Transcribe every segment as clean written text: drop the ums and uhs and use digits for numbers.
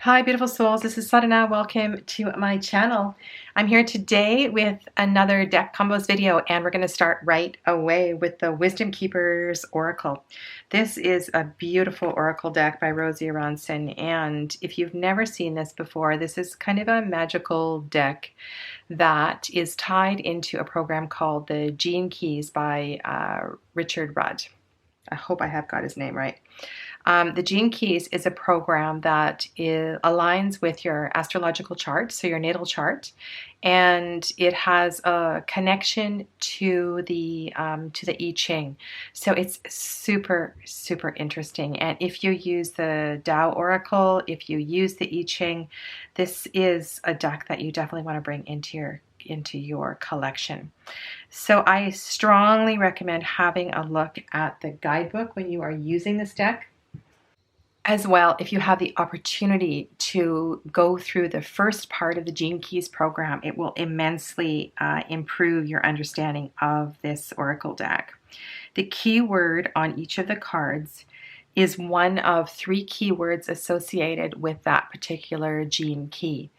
Hi, beautiful souls. This is Sadhana. Welcome to my channel. I'm here today with another deck combos video, and we're going to start right away with the Wisdom Keepers Oracle. This is a beautiful oracle deck by Rosy, Aronson, and if you've never seen this before, this is kind of a magical deck that is tied into a program called the Gene Keys by Richard Rudd. I hope I have got his name right. The Gene Keys is a program that aligns with your astrological chart, so your natal chart, and it has a connection to the I Ching. So it's super, super interesting. And if you use the Tao Oracle, if you use the I Ching, this is a deck that you definitely want to bring into your collection. So I strongly recommend having a look at the guidebook when you are using this deck. As well, if you have the opportunity to go through the first part of the Gene Keys program, it will immensely improve your understanding of this oracle deck. The keyword on each of the cards is one of 3 keywords associated with that particular gene key.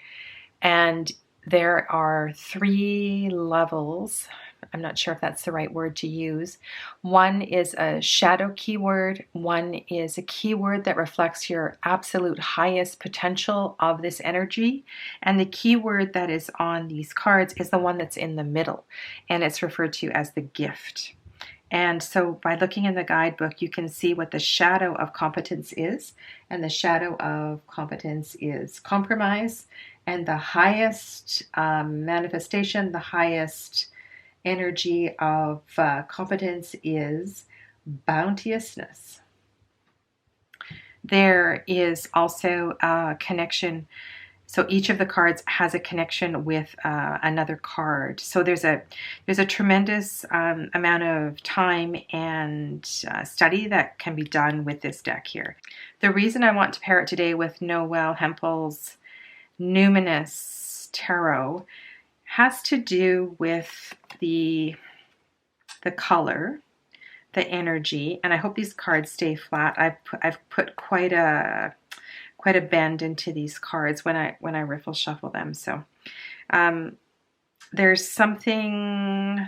And there are 3 levels. I'm not sure if that's the right word to use. One is a shadow keyword. One is a keyword that reflects your absolute highest potential of this energy. And the keyword that is on these cards is the one that's in the middle, and it's referred to as the gift. And so by looking in the guidebook, you can see what the shadow of competence is. And the shadow of competence is compromise. And the highest manifestation, the highest energy of competence is bounteousness. There is also a connection. So each of the cards has a connection with another card. So there's a tremendous amount of time and study that can be done with this deck here. The reason I want to pair it today with Noel Heimpel's Numinous Tarot has to do with the color, the energy, and I hope these cards stay flat. I've put quite a bend into these cards when I riffle shuffle them. So there's something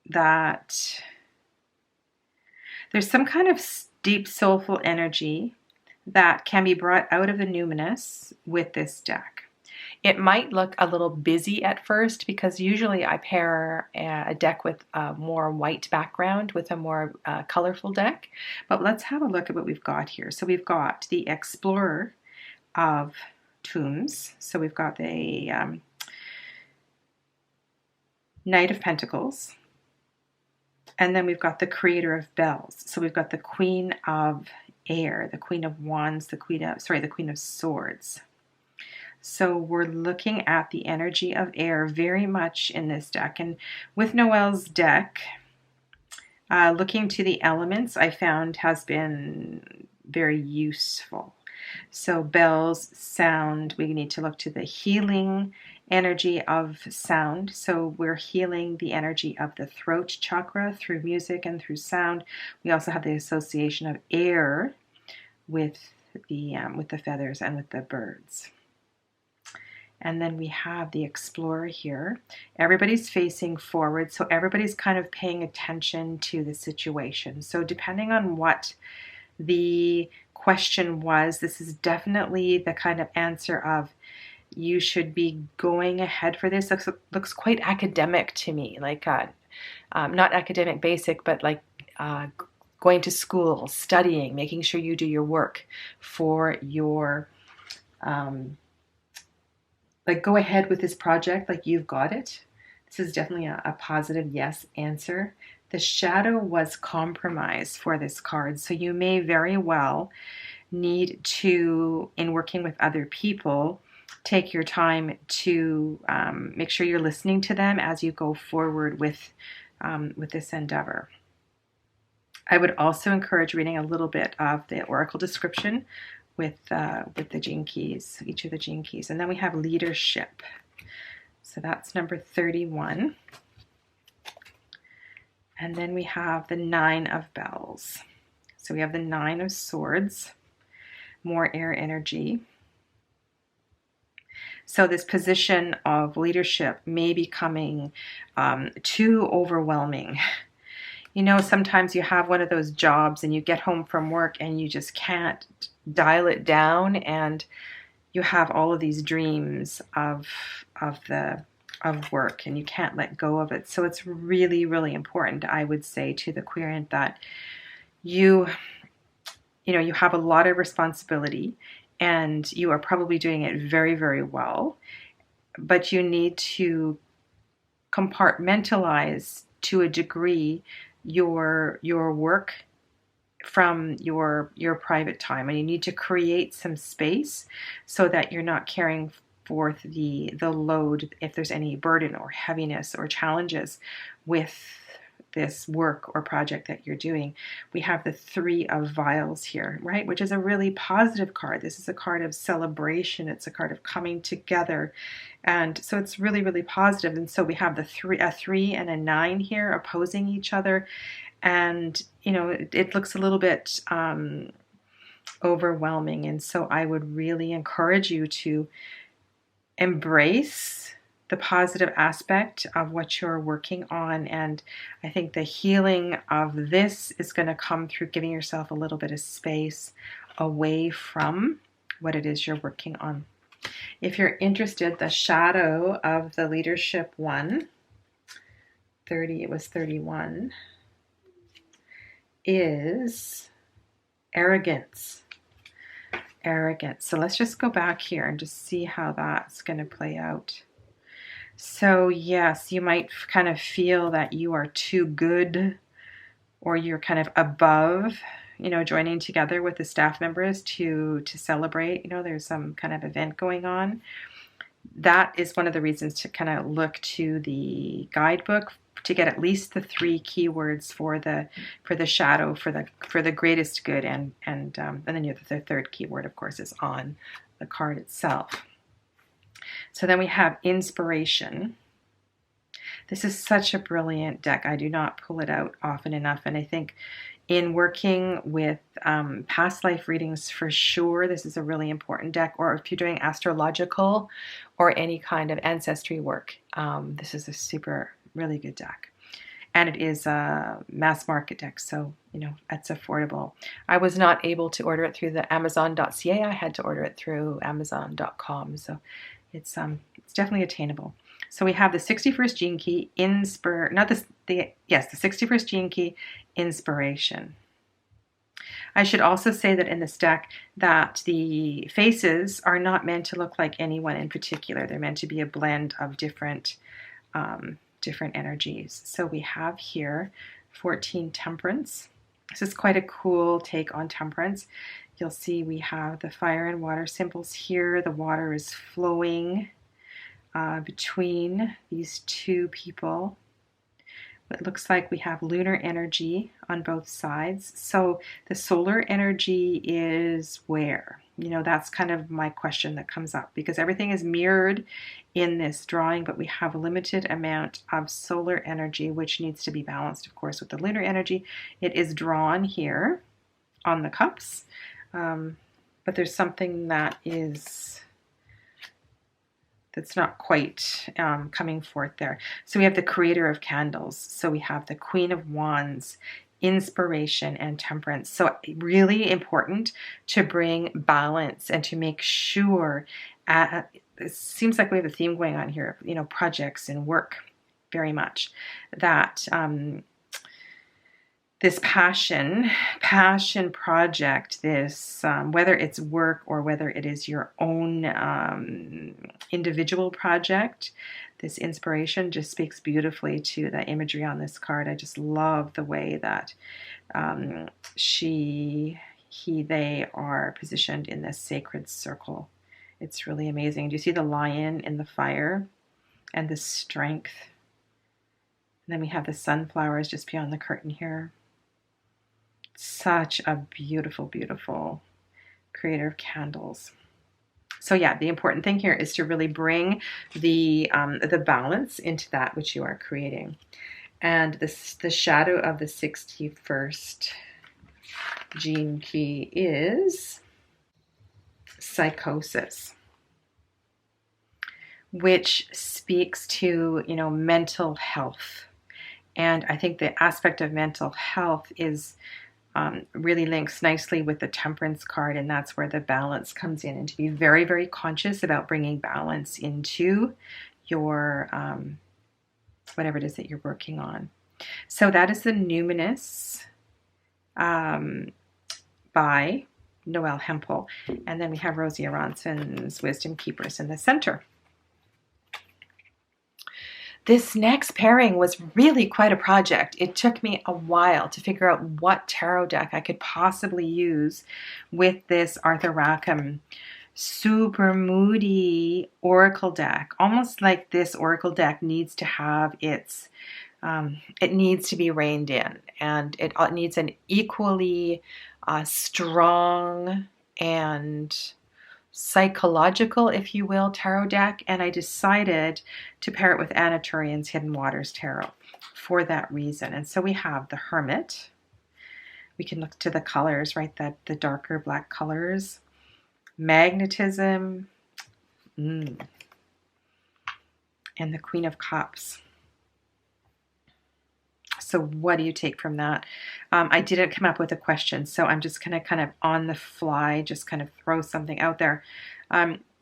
that there's some kind of deep soulful energy that can be brought out of the Numinous with this deck. It might look a little busy at first because usually I pair a deck with a more white background with a more colorful deck. But let's have a look at what we've got here. So we've got the Explorer of Tombs. So we've got the Knight of Pentacles. And then we've got the Creator of Bells. So we've got the Queen of Air, the Queen of Wands, the Queen of Swords. So we're looking at the energy of air very much in this deck. And with Noel's deck, looking to the elements I found has been very useful. So bells, sound, we need to look to the healing energy of sound. So we're healing the energy of the throat chakra through music and through sound. We also have the association of air with the feathers and with the birds. And then we have the Explorer here. Everybody's facing forward, so everybody's kind of paying attention to the situation. So depending on what the question was, this is definitely the kind of answer of you should be going ahead for this. Looks quite academic to me, like not academic basic, but like going to school, studying, making sure you do your work for your like go ahead with this project, like you've got it. This is definitely a positive yes answer. The shadow was compromise for this card. So you may very well need to, in working with other people, take your time to make sure you're listening to them as you go forward with this endeavor. I would also encourage reading a little bit of the oracle description with the Gene Keys, each of the Gene Keys. And then we have leadership. So that's number 31. And then we have the 9 of Bells. So we have the 9 of Swords, more air energy. So this position of leadership may be becoming too overwhelming. You know, sometimes you have one of those jobs and you get home from work and you just can't dial it down, and you have all of these dreams of work and you can't let go of it. So it's really, really important, I would say, to the querent that you have a lot of responsibility and you are probably doing it very, very well, but you need to compartmentalize to a degree your work from your private time, and you need to create some space so that you're not carrying forth the load if there's any burden or heaviness or challenges with this work or project that you're doing. We have the Three of Vials here, right, which is a really positive card. This is a card of celebration. It's a card of coming together, and so it's really, really positive. And so we have a 3 and a 9 here opposing each other, and it looks a little bit overwhelming. And so I would really encourage you to embrace the positive aspect of what you're working on. And I think the healing of this is going to come through giving yourself a little bit of space away from what it is you're working on. If you're interested, the shadow of the leadership one, 31, is arrogance. So let's just go back here and just see how that's going to play out. So yes, you might kind of feel that you are too good, or you're kind of above, joining together with the staff members to celebrate. There's some kind of event going on. That is one of the reasons to kind of look to the guidebook to get at least the 3 keywords for the shadow, for the greatest good, and then the third keyword, of course, is on the card itself. So then we have inspiration. This is such a brilliant deck. I do not pull it out often enough, and I think in working with past life readings, for sure, this is a really important deck. Or if you're doing astrological or any kind of ancestry work, this is a super, really good deck. And it is a mass market deck, so it's affordable. I was not able to order it through the Amazon.ca. I had to order it through Amazon.com, so it's definitely attainable. So we have the 61st gene key, the 61st gene key, inspiration. I should also say that in this deck that the faces are not meant to look like anyone in particular. They're meant to be a blend of different energies. So we have here 14 temperance. This is quite a cool take on temperance. You'll see we have the fire and water symbols here. The water is flowing between these two people. It looks like we have lunar energy on both sides. So the solar energy is where? That's kind of my question that comes up, because everything is mirrored in this drawing, but we have a limited amount of solar energy, which needs to be balanced, of course, with the lunar energy. It is drawn here on the cups, but there's something that's not quite coming forth there. So we have the creator of candles. So we have the Queen of Wands, inspiration, and temperance. So really important to bring balance and to make sure, it seems like we have a theme going on here, projects and work very much, that this passion project, this whether it's work or whether it is your own individual project, this inspiration just speaks beautifully to the imagery on this card. I just love the way that they are positioned in this sacred circle. It's really amazing. Do you see the lion in the fire and the strength? And then we have the sunflowers just beyond the curtain here. Such a beautiful, beautiful creator of candles. So yeah, the important thing here is to really bring the balance into that which you are creating. And the shadow of the 61st gene key is psychosis. which speaks to, mental health. And I think the aspect of mental health is really links nicely with the Temperance card, and that's where the balance comes in, and to be very, very conscious about bringing balance into your whatever it is that you're working on. So that is the Numinous by Noel Heimpel, and then we have Rosy Aronson's Wisdom Keepers in the center. This next pairing was really quite a project. It took me a while to figure out what tarot deck I could possibly use with this Arthur Rackham super moody oracle deck. Almost like this oracle deck needs to have its, it needs to be reined in, and it needs an equally strong and psychological, if you will, tarot deck, and I decided to pair it with Tourian's Hidden Waters Tarot for that reason. And so we have the Hermit. We can look to the colors, right? The darker black colors. Magnetism. And the Queen of Cups. So what do you take from that? I didn't come up with a question, so I'm just going to kind of on the fly, just kind of throw something out there.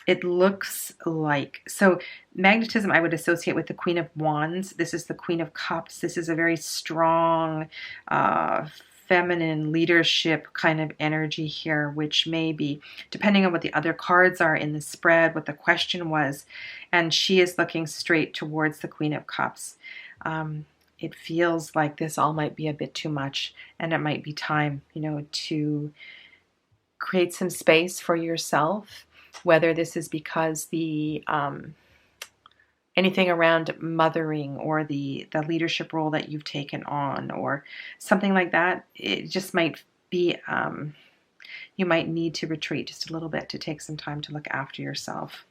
It looks like, so magnetism I would associate with the Queen of Wands. This is the Queen of Cups. This is a very strong, feminine leadership kind of energy here, which may be, depending on what the other cards are in the spread, what the question was, and she is looking straight towards the Queen of Cups. It feels like this all might be a bit too much, and it might be time, to create some space for yourself, whether this is because the anything around mothering or the leadership role that you've taken on or something like that. It just might be, you might need to retreat just a little bit to take some time to look after yourself.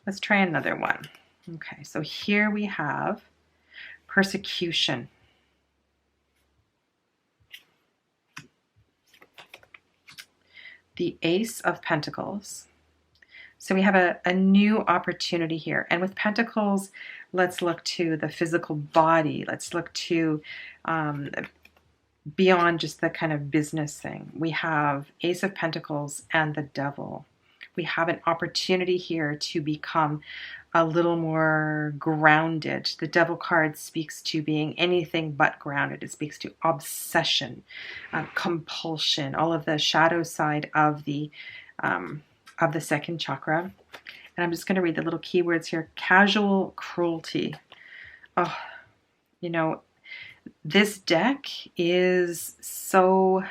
Let's try another one. Okay, so here we have persecution. The Ace of Pentacles. So we have a new opportunity here. And with Pentacles, let's look to the physical body. Let's look to beyond just the kind of business thing. We have Ace of Pentacles and the Devil. We have an opportunity here to become a little more grounded. The Devil card speaks to being anything but grounded. It speaks to obsession, compulsion, all of the shadow side of the second chakra. And I'm just going to read the little keywords here. Casual cruelty. Oh, this deck is so,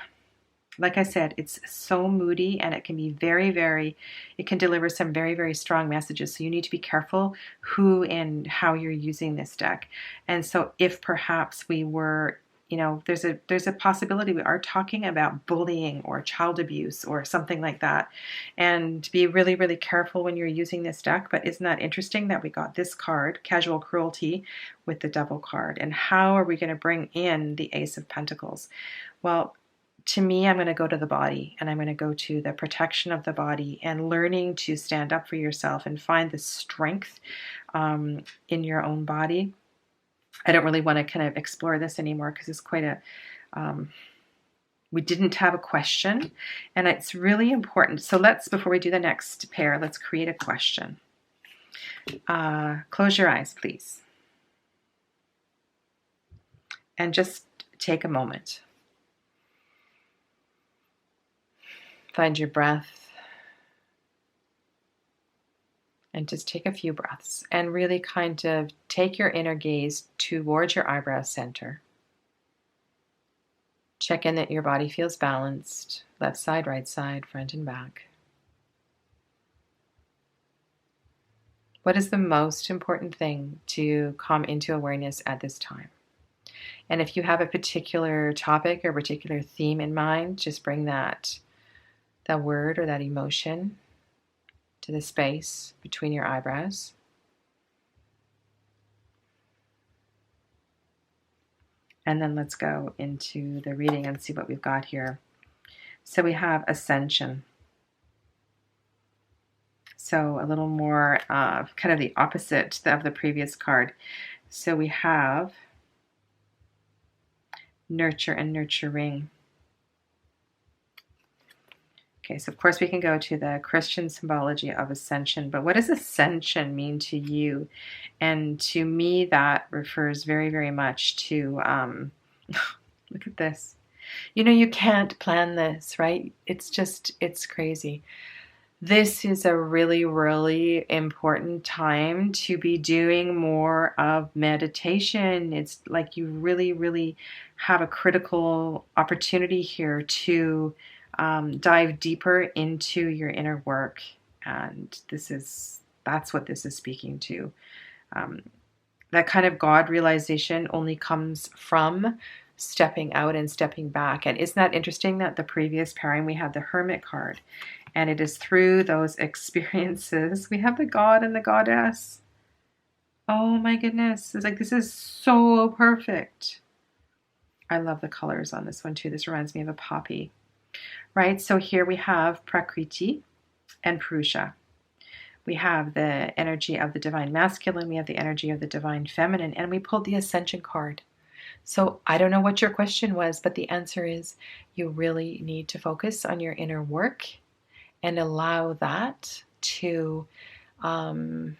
like I said, it's so moody, and it can be it can deliver some very, very strong messages. So you need to be careful who and how you're using this deck. And so if perhaps we were, there's a possibility we are talking about bullying or child abuse or something like that. And be really, really careful when you're using this deck. But isn't that interesting that we got this card, Casual Cruelty, with the Devil card? And how are we going to bring in the Ace of Pentacles? Well, to me, I'm going to go to the body, and I'm going to go to the protection of the body and learning to stand up for yourself and find the strength in your own body. I don't really want to kind of explore this anymore because it's quite a, we didn't have a question, and it's really important. So before we do the next pair, let's create a question. Close your eyes, please. And just take a moment. Find your breath. And just take a few breaths and really kind of take your inner gaze towards your eyebrow center. Check in that your body feels balanced, left side, right side, front and back. What is the most important thing to come into awareness at this time? And if you have a particular topic or particular theme in mind, just bring that word or that emotion to the space between your eyebrows. And then let's go into the reading and see what we've got here. So we have Ascension. So a little more kind of the opposite of the previous card. So we have nurture and nurturing. Okay, so of course we can go to the Christian symbology of ascension, but what does ascension mean to you? And to me, that refers very, very much to, look at this. You know, you can't plan this, right? It's crazy. This is a really, really important time to be doing more of meditation. It's like you really, really have a critical opportunity here to dive deeper into your inner work. And that's what this is speaking to. That kind of God realization only comes from stepping out and stepping back. And isn't that interesting that the previous pairing we had the Hermit card? And it is through those experiences. We have the God and the Goddess. Oh my goodness. It's like, this is so perfect. I love the colors on this one too. This reminds me of a poppy. Right? So here we have Prakriti and Purusha. We have the energy of the divine masculine. We have the energy of the divine feminine. And we pulled the Ascension card. So I don't know what your question was, but the answer is you really need to focus on your inner work and allow that to become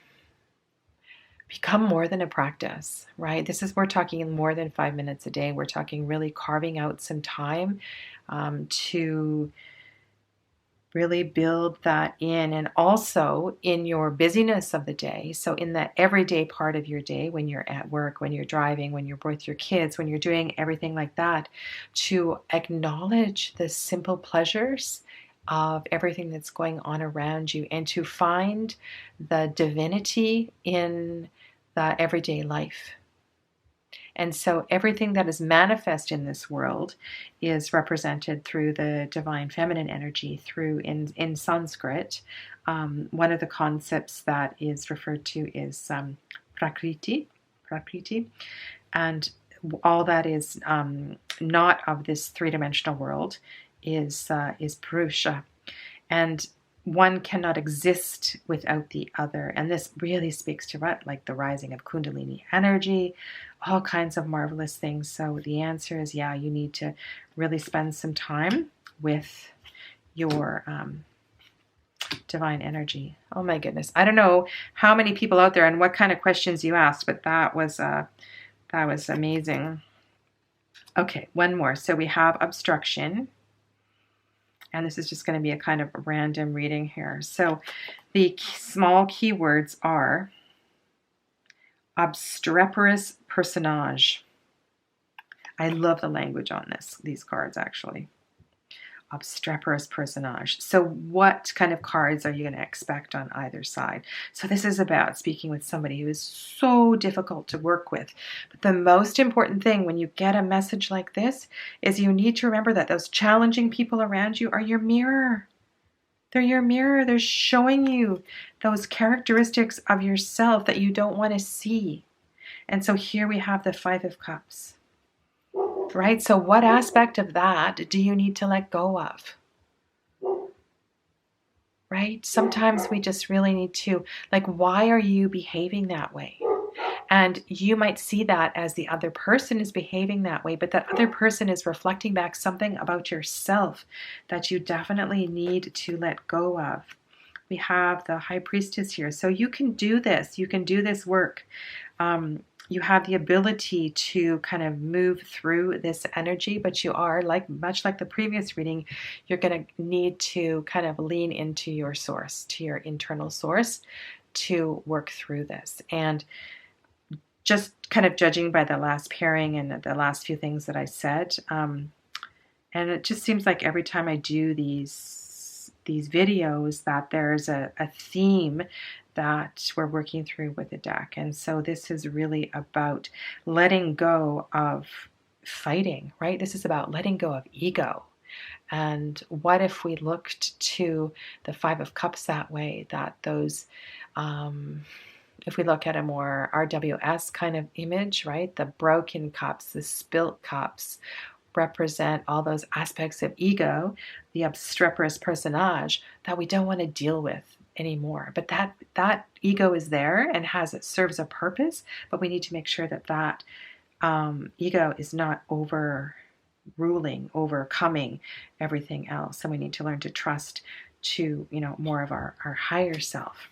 more than a practice, right? We're talking more than 5 minutes a day. We're talking really carving out some time to really build that in, and also in your busyness of the day. So in the everyday part of your day, when you're at work, when you're driving, when you're with your kids, when you're doing everything like that, to acknowledge the simple pleasures of everything that's going on around you, and to find the divinity in the everyday life. And so everything that is manifest in this world is represented through the divine feminine energy, through in Sanskrit. One of the concepts that is referred to is prakriti, and all that is not of this three-dimensional world is Purusha. And one cannot exist without the other. And this really speaks to what? Like the rising of Kundalini energy, all kinds of marvelous things. So the answer is, yeah, you need to really spend some time with your divine energy. Oh my goodness. I don't know how many people out there and what kind of questions you asked, but that was amazing. Okay, one more. So we have obstruction. And this is just going to be a kind of random reading here. So the small keywords are obstreperous personage. I love the language on these cards, actually. Obstreperous personage. So what kind of cards are you going to expect on either side? So this is about speaking with somebody who is so difficult to work with. But the most important thing when you get a message like this is you need to remember that those challenging people around you are your mirror. They're your mirror. They're showing you those characteristics of yourself that you don't want to see. And so here we have the Five of Cups. Right? So what aspect of that do you need to let go of? Right? Sometimes we just really need to, like, why are you behaving that way? And you might see that as the other person is behaving that way, but that other person is reflecting back something about yourself that you definitely need to let go of. We have the High Priestess here. So you can do this. You can do this work. You have the ability to kind of move through this energy, but you are, much like the previous reading, you're going to need to kind of lean into your source, to your internal source, to work through this. And just kind of judging by the last pairing and the last few things that I said, and it just seems like every time I do these videos that there's a theme that we're working through with the deck. And so this is really about letting go of fighting, right? This is about letting go of ego. And what if we looked to the Five of Cups that way, that those, if we look at a more RWS kind of image, right? The broken cups, the spilt cups represent all those aspects of ego, the obstreperous personage that we don't want to deal with anymore. But that ego is there and it serves a purpose, but we need to make sure that ego is not overcoming everything else. And we need to learn to trust to, more of our higher self.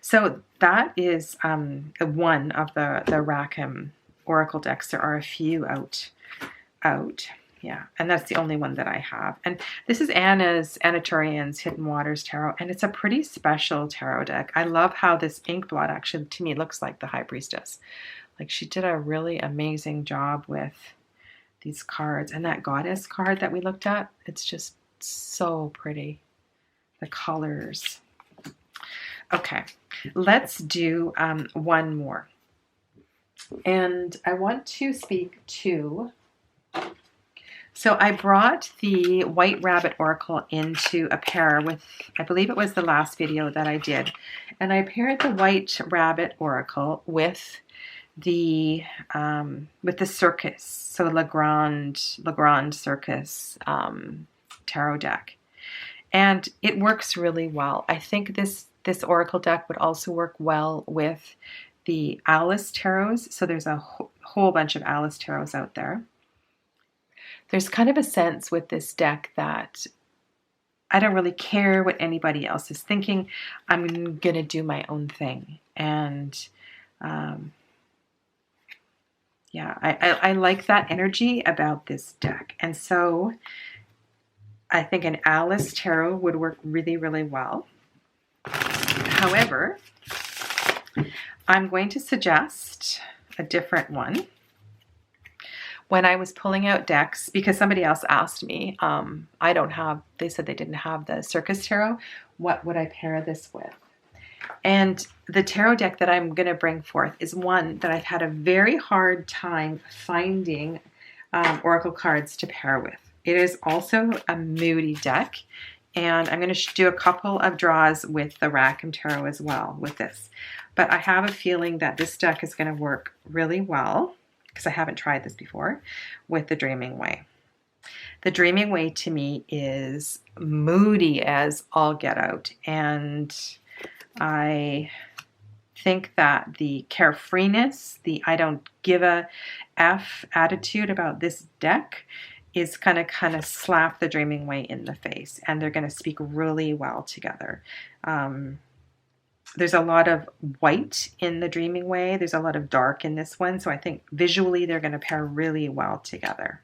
So that is one of the Rackham Oracle decks. There are a few out. Yeah, and that's the only one that I have. And this is Anna Tourian's Hidden Waters Tarot, and it's a pretty special tarot deck. I love how this ink blot actually, to me, looks like the High Priestess. Like, she did a really amazing job with these cards. And that Goddess card that we looked at, it's just so pretty. The colors. Okay, let's do one more. And I want to speak to... So I brought the White Rabbit Oracle into a pair with, I believe it was the last video that I did. And I paired the White Rabbit Oracle with the Circus, so Legrand Circus tarot deck. And it works really well. I think this Oracle deck would also work well with the Alice tarots. So there's a whole bunch of Alice tarots out there. There's kind of a sense with this deck that I don't really care what anybody else is thinking. I'm going to do my own thing. And yeah, I like that energy about this deck. And so I think an Alice tarot would work really, really well. However, I'm going to suggest a different one. When I was pulling out decks, because somebody else asked me, they said they didn't have the Circus Tarot, what would I pair this with? And the tarot deck that I'm going to bring forth is one that I've had a very hard time finding oracle cards to pair with. It is also a moody deck, and I'm going to do a couple of draws with the Rackham Tarot as well with this. But I have a feeling that this deck is going to work really well, because I haven't tried this before, with the Dreaming Way. The Dreaming Way to me is moody as all get out. And I think that the carefreeness, the I don't give a F attitude about this deck is going to kind of slap the Dreaming Way in the face. And they're going to speak really well together. There's a lot of white in the Dreaming Way. There's a lot of dark in this one. So I think visually they're going to pair really well together.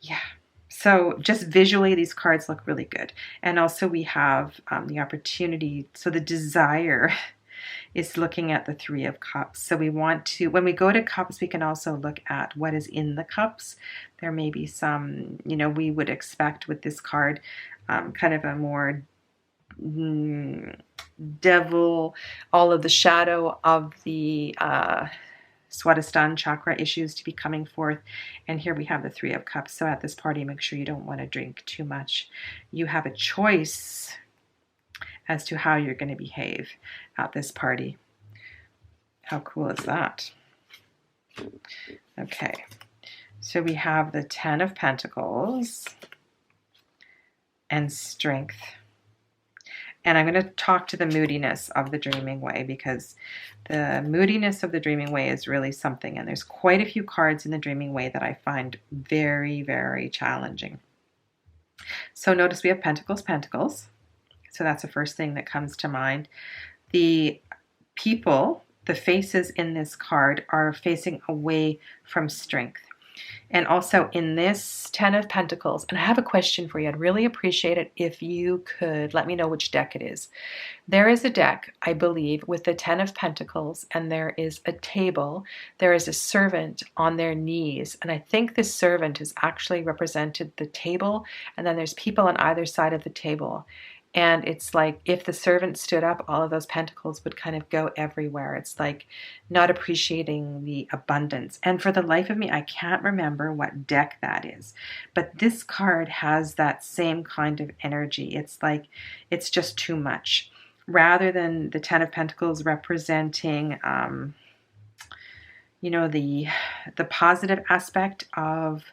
Yeah. So just visually, these cards look really good. And also we have the opportunity. So the desire is looking at the Three of Cups. So we want to, when we go to cups, we can also look at what is in the cups. There may be some, we would expect with this card, kind of a more devil, all of the shadow of the Swadhisthana chakra issues to be coming forth. And here we have the Three of Cups. So at this party, make sure you don't want to drink too much. You have a choice as to how you're going to behave at this party. How cool is that? Okay, so we have the Ten of Pentacles and Strength. And I'm going to talk to the moodiness of the Dreaming Way, because the moodiness of the Dreaming Way is really something. And there's quite a few cards in the Dreaming Way that I find very, very challenging. So notice we have Pentacles, Pentacles. So that's the first thing that comes to mind. The people, the faces in this card are facing away from strength. And also in this Ten of Pentacles, and I have a question for you. I'd really appreciate it if you could let me know which deck it is. There is a deck, I believe, with the Ten of Pentacles, and there is a table. There is a servant on their knees, and I think this servant is actually represented the table, and then there's people on either side of the table. And it's like if the servant stood up, all of those pentacles would kind of go everywhere. It's like not appreciating the abundance. And for the life of me, I can't remember what deck that is. But this card has that same kind of energy. It's like it's just too much. Rather than the Ten of Pentacles representing, the positive aspect of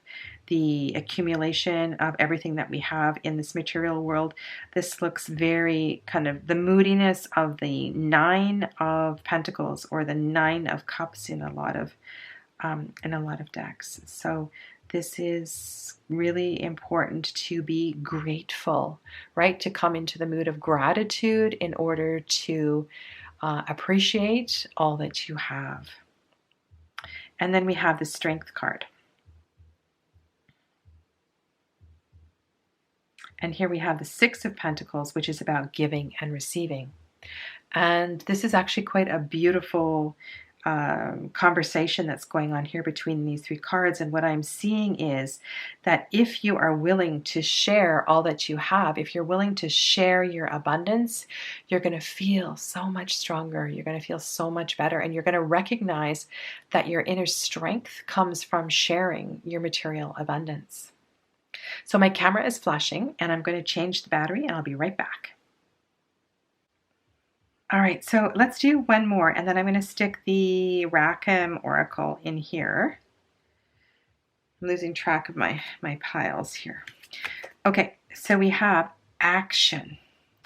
the accumulation of everything that we have in this material world. This looks very kind of the moodiness of the Nine of Pentacles or the Nine of Cups in a lot of decks. So this is really important to be grateful, right? To come into the mood of gratitude in order to appreciate all that you have. And then we have the Strength card. And here we have the Six of Pentacles, which is about giving and receiving. And this is actually quite a beautiful conversation that's going on here between these three cards. And what I'm seeing is that if you are willing to share all that you have, if you're willing to share your abundance, you're going to feel so much stronger. You're going to feel so much better. And you're going to recognize that your inner strength comes from sharing your material abundance. So my camera is flashing and I'm going to change the battery and I'll be right back. All right, so let's do one more and then I'm going to stick the Rackham Oracle in here. I'm losing track of my piles here. Okay, so we have Action.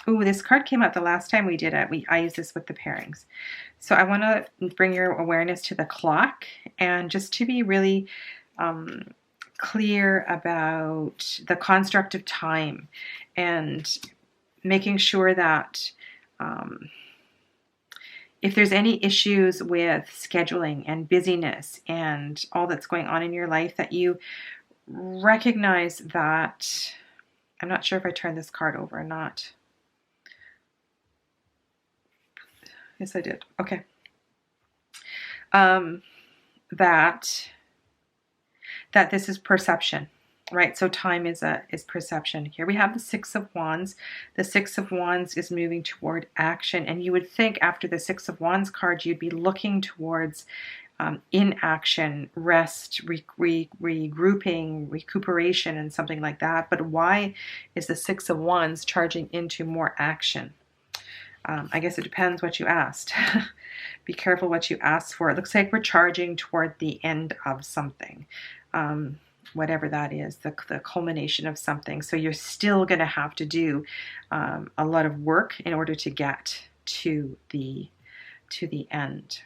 Ooh, this card came out the last time we did it. I used this with the pairings. So I want to bring your awareness to the clock and just to be really clear about the construct of time and making sure that if there's any issues with scheduling and busyness and all that's going on in your life, that you recognize that, I'm not sure if I turned this card over or not. Yes, I did. Okay. That this is perception, right? So time is perception. Here we have the Six of Wands. The Six of Wands is moving toward action, and you would think after the Six of Wands card, you'd be looking towards inaction, rest, regrouping, recuperation, and something like that. But why is the Six of Wands charging into more action? I guess it depends what you asked. Be careful what you asked for. It looks like we're charging toward the end of something, whatever that is, the culmination of something. So you're still going to have to do a lot of work in order to get to the end.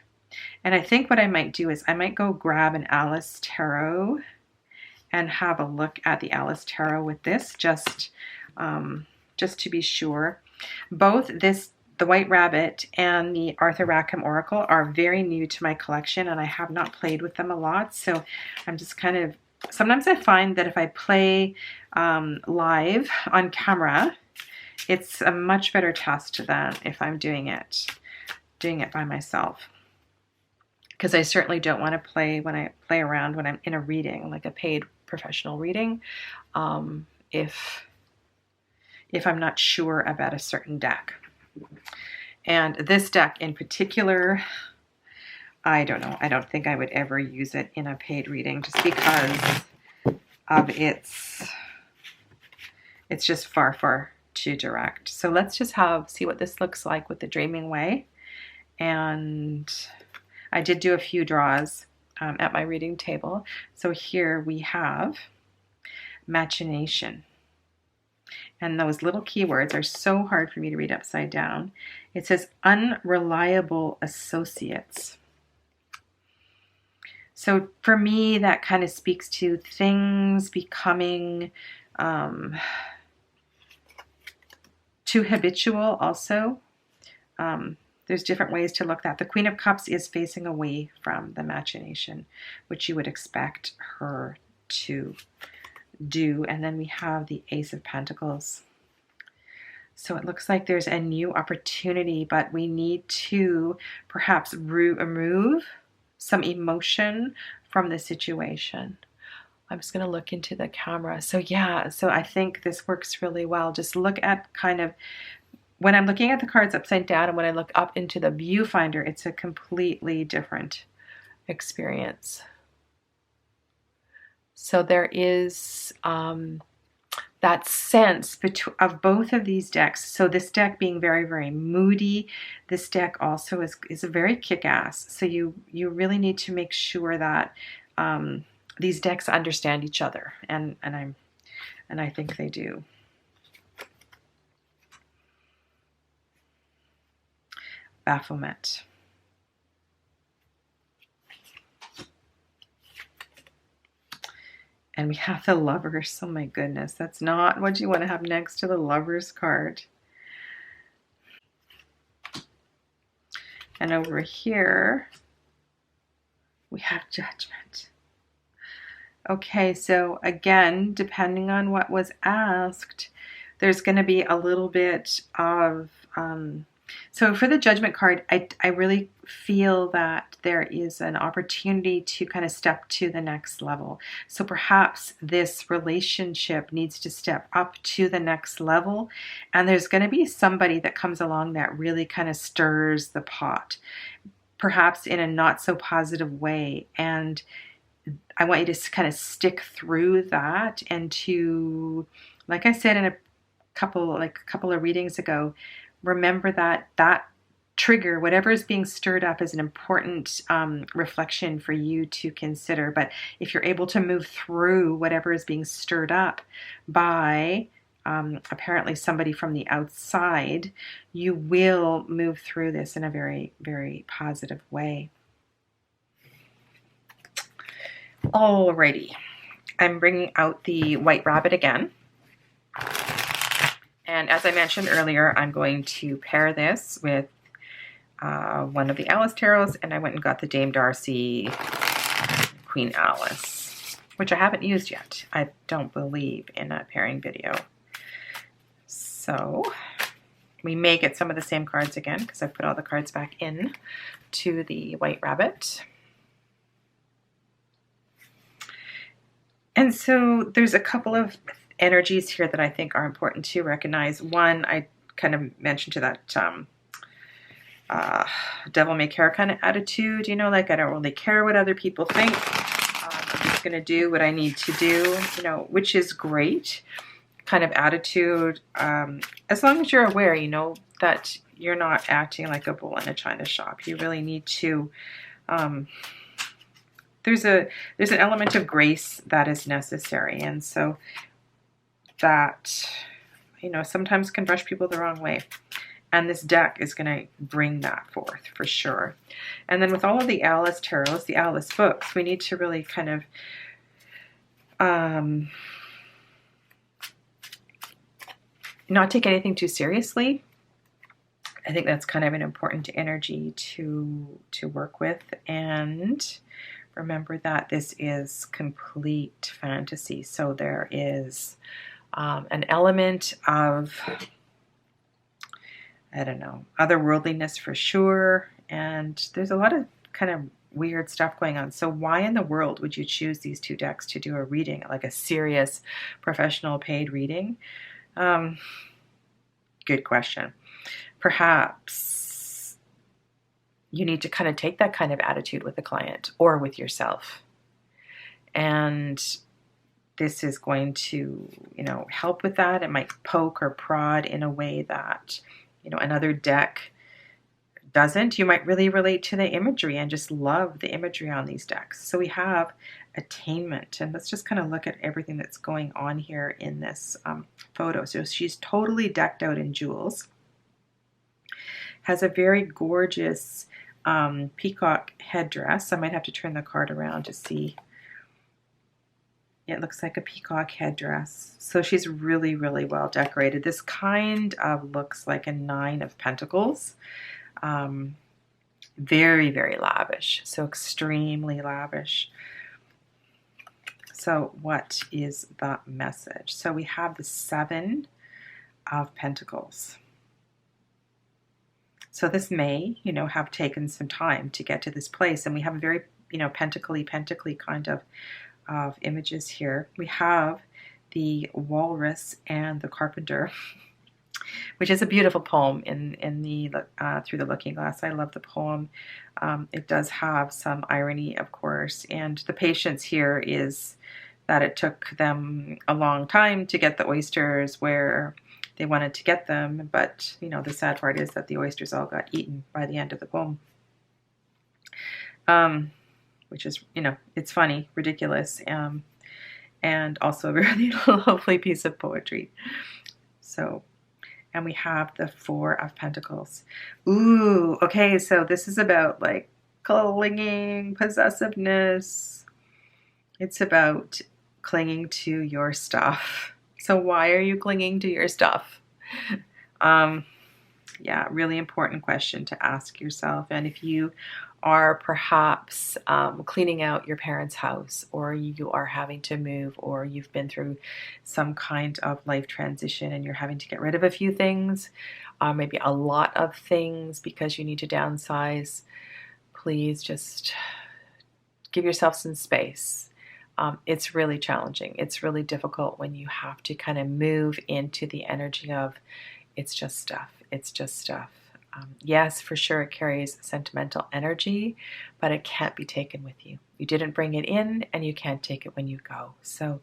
And I think what I might do is I might go grab an Alice Tarot and have a look at the Alice Tarot with this, just to be sure. Both the White Rabbit and the Arthur Rackham Oracle are very new to my collection and I have not played with them a lot. So I'm just kind of, sometimes I find that if I play live on camera, it's a much better test than if I'm doing it by myself. Because I certainly don't want to play when I play around when I'm in a reading, like a paid professional reading, if I'm not sure about a certain deck. And this deck in particular, I don't know. I don't think I would ever use it in a paid reading just because of it's just far too direct. So let's just see what this looks like with the Dreaming Way. And I did do a few draws at my reading table. So here we have Machination. And those little keywords are so hard for me to read upside down. It says unreliable associates. So for me, that kind of speaks to things becoming too habitual also. There's different ways to look at that. The Queen of Cups is facing away from the Machination, which you would expect her to do. And then we have the Ace of Pentacles. So it looks like there's a new opportunity, but we need to perhaps remove some emotion from the situation. I'm just going to look into the camera. So yeah, so I think this works really well. Just look at kind of, when I'm looking at the cards upside down and when I look up into the viewfinder, it's a completely different experience. So there is that sense of both of these decks. So this deck being very, very moody. This deck also is a very kick-ass. So you really need to make sure that these decks understand each other, and I think they do. Bafflement. And we have the Lovers. Oh my goodness, that's not what you want to have next to the Lovers card. And over here, we have Judgment. Okay, so again, depending on what was asked, there's going to be a little bit of... so for the Judgment card, I really feel that there is an opportunity to kind of step to the next level. So perhaps this relationship needs to step up to the next level, and there's going to be somebody that comes along that really kind of stirs the pot, perhaps in a not so positive way. And I want you to kind of stick through that, and to, like I said in a couple of readings ago, remember that that trigger, whatever is being stirred up, is an important reflection for you to consider. But if you're able to move through whatever is being stirred up by apparently somebody from the outside, you will move through this in a very, very positive way. Alrighty, I'm bringing out the White Rabbit again. And as I mentioned earlier, I'm going to pair this with one of the Alice tarots, and I went and got the Dame Darcy Queen Alice, which I haven't used yet, I don't believe, in a pairing video. So we may get some of the same cards again, because I put all the cards back in to the White Rabbit. And so there's a couple of energies here that I think are important to recognize. One, I kind of mentioned to that devil may care kind of attitude, you know, like I don't really care what other people think. I'm just going to do what I need to do, you know, which is great kind of attitude. As long as you're aware, you know, that you're not acting like a bull in a china shop. You really need to, there's an element of grace that is necessary. And so that, you know, sometimes can brush people the wrong way. And this deck is going to bring that forth for sure. And then with all of the Alice tarots, the Alice books, we need to really kind of not take anything too seriously. I think that's kind of an important energy to work with. And remember that this is complete fantasy. So there is an element of, I don't know, otherworldliness for sure. And there's a lot of kind of weird stuff going on. So why in the world would you choose these two decks to do a reading, like a serious professional paid reading? Good question. Perhaps you need to kind of take that kind of attitude with the client or with yourself. And this is going to, you know, help with that. It might poke or prod in a way that, you know, another deck doesn't. You might really relate to the imagery and just love the imagery on these decks. So we have attainment, and let's just kind of look at everything that's going on here in this photo. So she's totally decked out in jewels, has a very gorgeous peacock headdress. I might have to turn the card around to see. It looks like a peacock headdress. So she's really, really well decorated. This kind of looks like a 9 of Pentacles. Very, very lavish. So extremely lavish. So what is the message? So we have the 7 of Pentacles. So this may, you know, have taken some time to get to this place. And we have a very, you know, pentacly kind of images here. We have the Walrus and the Carpenter, which is a beautiful poem in the Through the Looking Glass. I love the poem. It does have some irony, of course, and the patience here is that it took them a long time to get the oysters where they wanted to get them, but you know, the sad part is that the oysters all got eaten by the end of the poem. which is, you know, it's funny, ridiculous, and also a really lovely piece of poetry. So, and we have the Four of Pentacles. Ooh, okay, so this is about like clinging, possessiveness. It's about clinging to your stuff. So why are you clinging to your stuff? Yeah, really important question to ask yourself. And if you are perhaps cleaning out your parents' house, or you are having to move, or you've been through some kind of life transition and you're having to get rid of a few things, maybe a lot of things because you need to downsize, please just give yourself some space. It's really challenging. It's really difficult when you have to kind of move into the energy of it's just stuff. It's just stuff. Yes, for sure, it carries sentimental energy, but it can't be taken with you. You didn't bring it in, and you can't take it when you go. So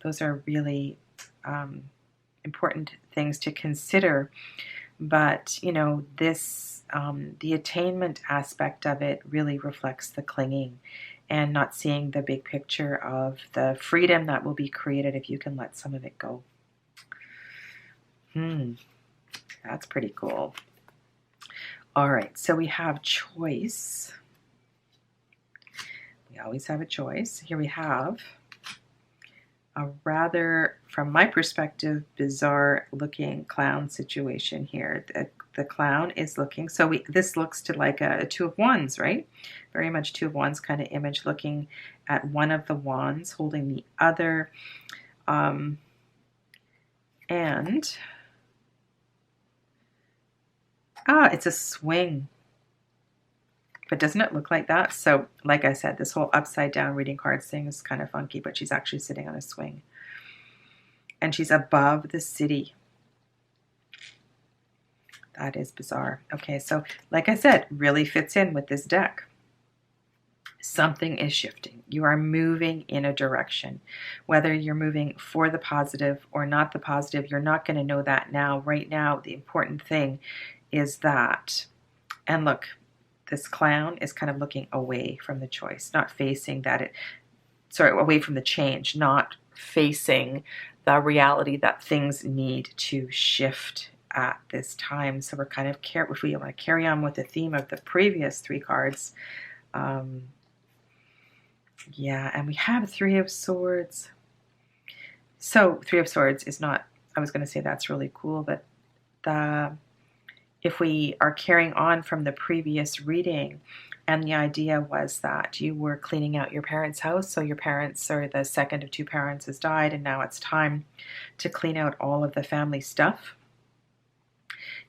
those are really important things to consider. But, you know, this, the attainment aspect of it really reflects the clinging and not seeing the big picture of the freedom that will be created if you can let some of it go. That's pretty cool. All right, so we have choice. We always have a choice. Here we have a rather, from my perspective, bizarre looking clown situation here. The clown is looking, so this looks to like a Two of Wands, right? Very much Two of Wands kind of image, looking at one of the wands, holding the other. And it's a swing. But doesn't it look like that? So, like I said, this whole upside down reading cards thing is kind of funky, but she's actually sitting on a swing. And she's above the city. That is bizarre. Okay, so like I said, really fits in with this deck. Something is shifting. You are moving in a direction. Whether you're moving for the positive or not the positive, you're not going to know that now. Right now, the important thing is that, and look, this clown is kind of looking away from the choice, not facing that away from the change, not facing the reality that things need to shift at this time. So we're kind of, if we want to carry on with the theme of the previous three cards, yeah, and we have Three of Swords. So Three of Swords is not, I was going to say that's really cool, but if we are carrying on from the previous reading, and the idea was that you were cleaning out your parents' house, so your parents, or the second of two parents, has died, and now it's time to clean out all of the family stuff.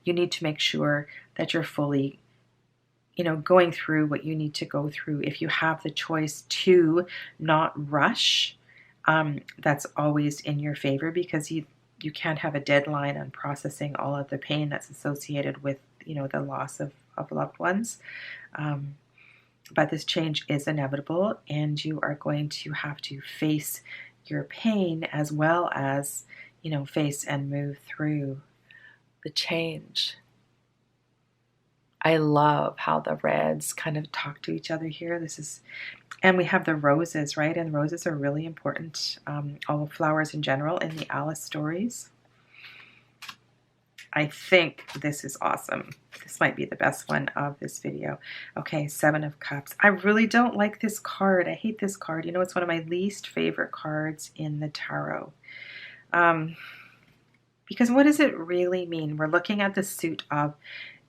You need to make sure that you're fully, you know, going through what you need to go through. If you have the choice to not rush, that's always in your favor, because you can't have a deadline on processing all of the pain that's associated with, you know, the loss of loved ones. But this change is inevitable, and you are going to have to face your pain as well as, you know, face and move through the change. I love how the reds kind of talk to each other here. And we have the roses, right? And roses are really important. All flowers in general in the Alice stories. I think this is awesome. This might be the best one of this video. Okay, Seven of Cups. I really don't like this card. I hate this card. You know, it's one of my least favorite cards in the tarot. Because what does it really mean? We're looking at the suit of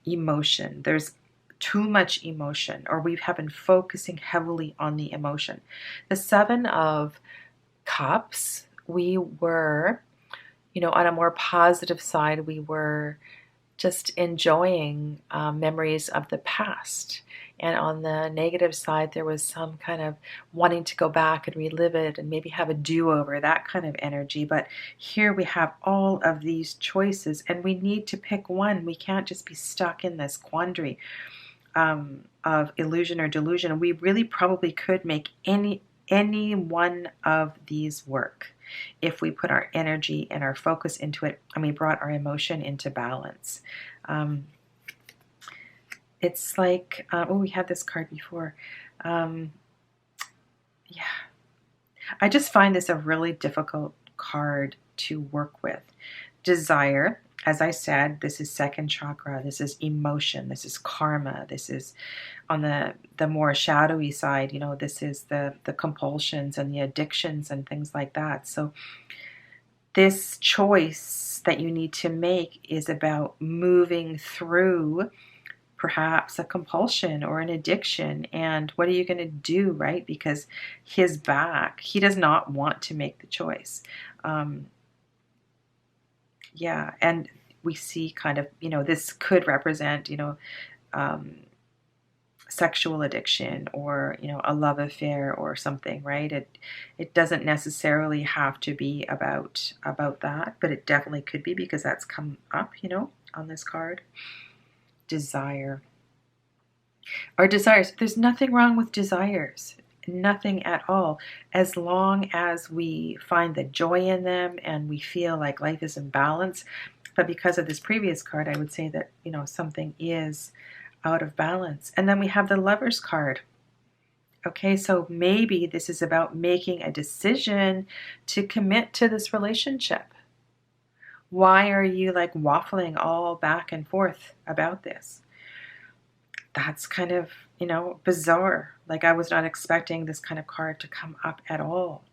emotion. There's too much emotion, or we have been focusing heavily on the emotion. The Seven of Cups, we were, you know, on a more positive side, we were just enjoying memories of the past. And on the negative side, there was some kind of wanting to go back and relive it and maybe have a do-over, that kind of energy. But here we have all of these choices, and we need to pick one. We can't just be stuck in this quandary of illusion or delusion. We really probably could make any one of these work if we put our energy and our focus into it, and we brought our emotion into balance. It's like, we had this card before. Yeah. I just find this a really difficult card to work with. Desire, as I said, this is second chakra, this is emotion, this is karma, this is on the more shadowy side, you know, this is the compulsions and the addictions and things like that. So this choice that you need to make is about moving through perhaps a compulsion or an addiction. And what are you going to do, right? Because his back, he does not want to make the choice. Yeah, and we see kind of, you know, this could represent, you know, sexual addiction or, you know, a love affair or something, right? It doesn't necessarily have to be about that, but it definitely could be, because that's come up, you know, on this card. Desire. Our desires, there's nothing wrong with desires. Nothing at all, as long as we find the joy in them and we feel like life is in balance. But because of this previous card, I would say that, you know, something is out of balance. And then we have the Lover's card. Okay, so maybe this is about making a decision to commit to this relationship. Why are you like waffling all back and forth about this? That's kind of, you know, bizarre. Like, I was not expecting this kind of card to come up at all.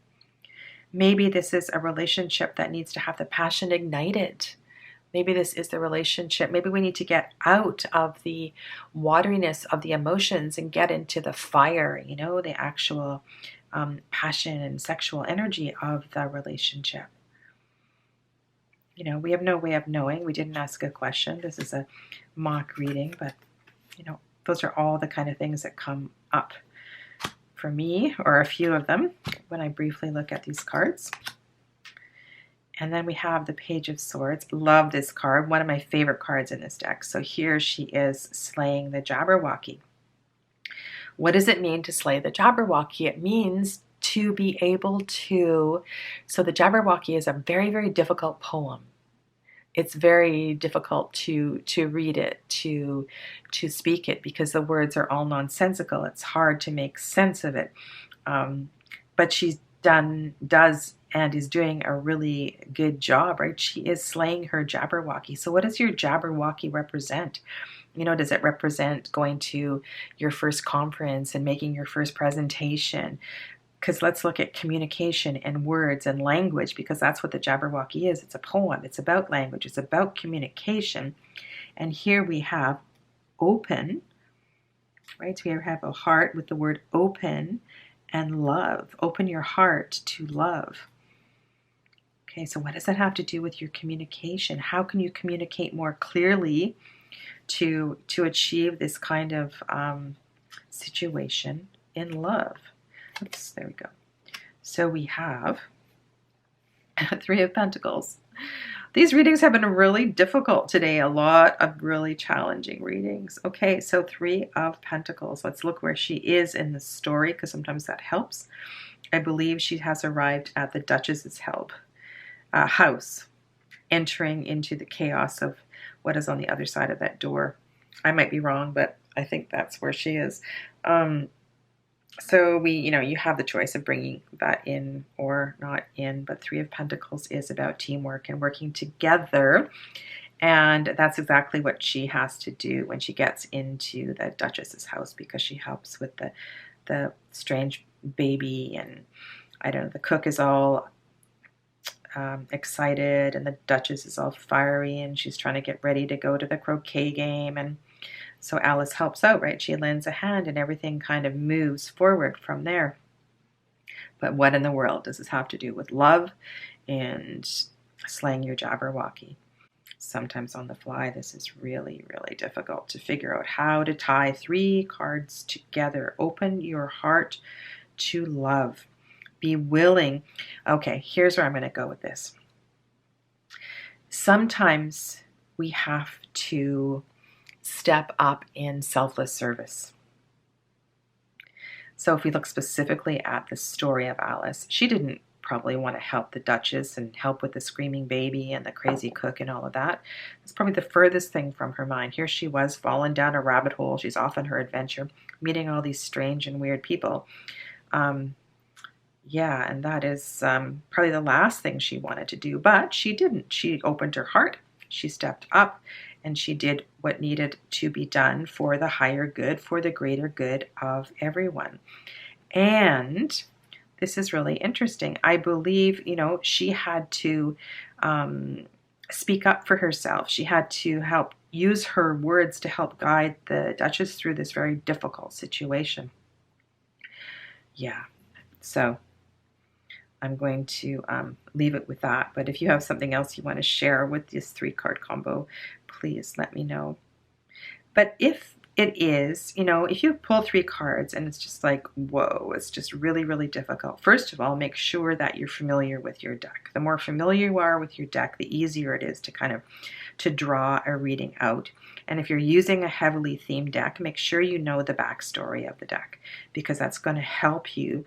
Maybe this is a relationship that needs to have the passion ignited. Maybe this is the relationship. Maybe we need to get out of the wateriness of the emotions and get into the fire, you know, the actual passion and sexual energy of the relationship. You know, we have no way of knowing. We didn't ask a question. This is a mock reading, but, you know, those are all the kind of things that come up for me, or a few of them, when I briefly look at these cards. And then we have the Page of Swords. Love this card. One of my favorite cards in this deck. So here she is slaying the Jabberwocky. What does it mean to slay the Jabberwocky? It means to be able to... So the Jabberwocky is a very, very difficult poem. It's very difficult to read it, to speak it, because the words are all nonsensical. It's hard to make sense of it. But she does and is doing a really good job, right? She is slaying her Jabberwocky. So what does your Jabberwocky represent? You know, does it represent going to your first conference and making your first presentation? Because let's look at communication and words and language, because that's what the Jabberwocky is. It's a poem. It's about language. It's about communication. And here we have open, right? So we have a heart with the word open and love. Open your heart to love. Okay, so what does that have to do with your communication? How can you communicate more clearly to achieve this kind of situation in love? Oops, there we go. So we have Three of Pentacles. These readings have been really difficult today. A lot of really challenging readings. Okay, so Three of Pentacles. Let's look where she is in the story, because sometimes that helps. I believe she has arrived at the Duchess's house, entering into the chaos of what is on the other side of that door. I might be wrong, but I think that's where she is. So you have the choice of bringing that in or not in, but Three of Pentacles is about teamwork and working together. And that's exactly what she has to do when she gets into the Duchess's house, because she helps with the strange baby. And I don't know, the cook is all excited, and the Duchess is all fiery, and she's trying to get ready to go to the croquet game. And so Alice helps out, right? She lends a hand, and everything kind of moves forward from there. But what in the world does this have to do with love and slaying your Jabberwocky? Sometimes on the fly, this is really, really difficult to figure out how to tie three cards together. Open your heart to love. Be willing. Okay, here's where I'm going to go with this. Sometimes we have to step up in selfless service. So if we look specifically at the story of Alice, she didn't probably want to help the Duchess and help with the screaming baby and the crazy cook and all of that. It's probably the furthest thing from her mind. Here she was, falling down a rabbit hole. She's off on her adventure, meeting all these strange and weird people. Yeah, and that is probably the last thing she wanted to do, but she didn't. She opened her heart, she stepped up, and she did what needed to be done for the higher good, for the greater good of everyone. And this is really interesting. I believe, she had to speak up for herself. She had to help use her words to help guide the Duchess through this very difficult situation. Yeah, so I'm going to leave it with that. But if you have something else you want to share with this 3-card combo, please let me know. But if it is, if you pull 3 cards and it's just like, whoa, it's just really, really difficult. First of all, make sure that you're familiar with your deck. The more familiar you are with your deck, the easier it is to kind of to draw a reading out. And if you're using a heavily themed deck, make sure you know the backstory of the deck, because that's going to help you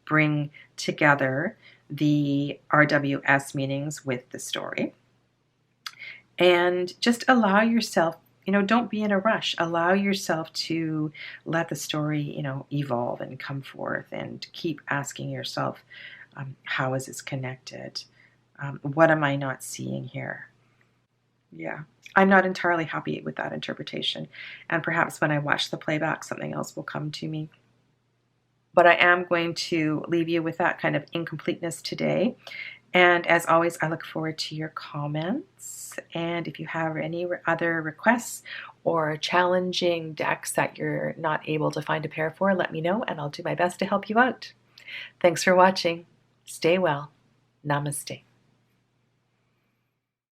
bring together the RWS meanings with the story. And just allow yourself, don't be in a rush. Allow yourself to let the story, evolve and come forth, and keep asking yourself, how is this connected? What am I not seeing here? Yeah, I'm not entirely happy with that interpretation. And perhaps when I watch the playback, something else will come to me. But I am going to leave you with that kind of incompleteness today. And as always, I look forward to your comments. And if you have any other requests or challenging decks that you're not able to find a pair for, let me know and I'll do my best to help you out. Thanks for watching. Stay well. Namaste.